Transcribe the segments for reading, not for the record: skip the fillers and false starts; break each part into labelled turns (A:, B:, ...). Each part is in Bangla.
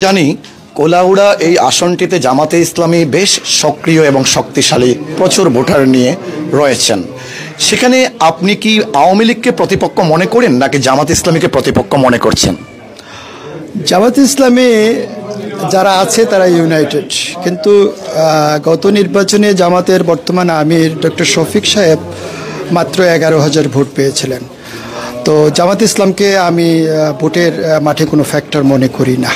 A: জানি কোলাউড়া এই আসনটিতে জামাতে ইসলামী বেশ সক্রিয় এবং শক্তিশালী প্রচুর ভোটার নিয়ে রয়েছেন। সেখানে আপনি কি আওয়ামী লীগকে প্রতিপক্ষ মনে করেন নাকি জামাত ইসলামীকে প্রতিপক্ষ মনে করছেন?
B: জামাত ইসলামী যারা আছে তারা ইউনাইটেড, কিন্তু গত নির্বাচনে জামাতের বর্তমান আমির ডক্টর শফিক সাহেব মাত্র 11,000 ভোট পেয়েছিলেন। তো জামাত ইসলামকে আমি ভোটের মাঠে কোনো ফ্যাক্টর মনে করি না।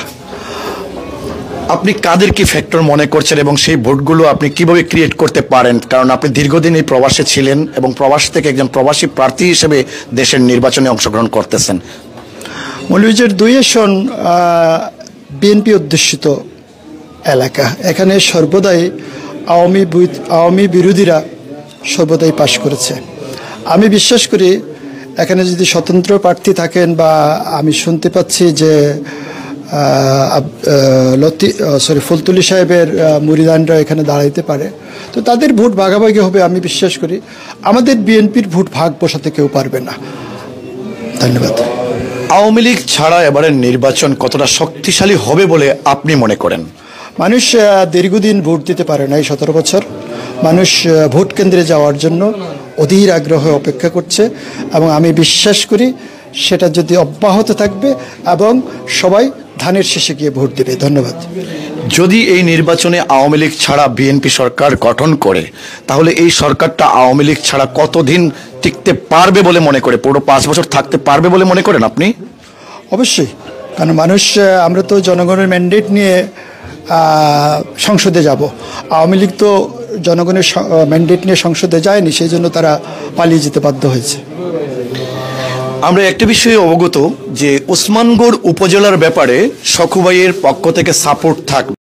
A: আপনি কাদের কি ফ্যাক্টর মনে করছেন এবং সেই ভোটগুলো আপনি কিভাবে ক্রিয়েট করতে পারেন? কারণ আপনি দীর্ঘদিন এই প্রবাসে ছিলেন এবং প্রবাস থেকে একজন প্রবাসী প্রার্থী হিসেবে দেশের নির্বাচনে অংশগ্রহণ করতেছেন।
B: মৌলভীবাজার 2 আসন বিএনপি অধ্যুষিত এলাকা, এখানে সর্বদাই আওয়ামী বিরোধীরা সর্বদাই পাশ করেছে। আমি বিশ্বাস করি এখানে যদি স্বতন্ত্র প্রার্থী থাকেন, বা আমি শুনতে পাচ্ছি যে ফুলতুলি সাহেবের মুরিদানরা এখানে দাঁড়াইতে পারে, তো তাদের ভোট ভাগাভাগি হবে। আমি বিশ্বাস করি আমাদের বিএনপির ভোট ভাগ বসাতে কেউ পারবে না। ধন্যবাদ।
A: আওয়ামী লীগ ছাড়া এবারের নির্বাচন কতটা শক্তিশালী হবে বলে আপনি মনে করেন?
B: মানুষ দীর্ঘদিন ভোট দিতে পারে নাই, 17 বছর। মানুষ ভোট কেন্দ্রে যাওয়ার জন্য অধীর আগ্রহে অপেক্ষা করছে এবং আমি বিশ্বাস করি সেটা যদি অব্যাহত থাকবে এবং সবাই ধানের শেষে গিয়ে ভোট দেবে। ধন্যবাদ।
A: যদি এই নির্বাচনে আওয়ামী লীগ ছাড়া বিএনপি সরকার গঠন করে, তাহলে এই সরকারটা আওয়ামী লীগ ছাড়া কতদিন টিকতে পারবে বলে মনে করে? পুরো 5 বছর থাকতে পারবে বলে মনে করেন আপনি?
B: অবশ্যই, কারণ মানুষ, আমরা তো জনগণের ম্যান্ডেট নিয়ে সংসদে যাব। আওয়ামী লীগ তো জনগণের ম্যান্ডেট নিয়ে সংসদে যায়নি, সেই জন্য তারা পালিয়ে যেতে বাধ্য হয়েছে।
A: আমরা একটা বিষয়ে অবগত যে ওসমানগড় উপজেলার ব্যাপারে শখু ভাইয়ের পক্ষ থেকে সাপোর্ট থাকবে।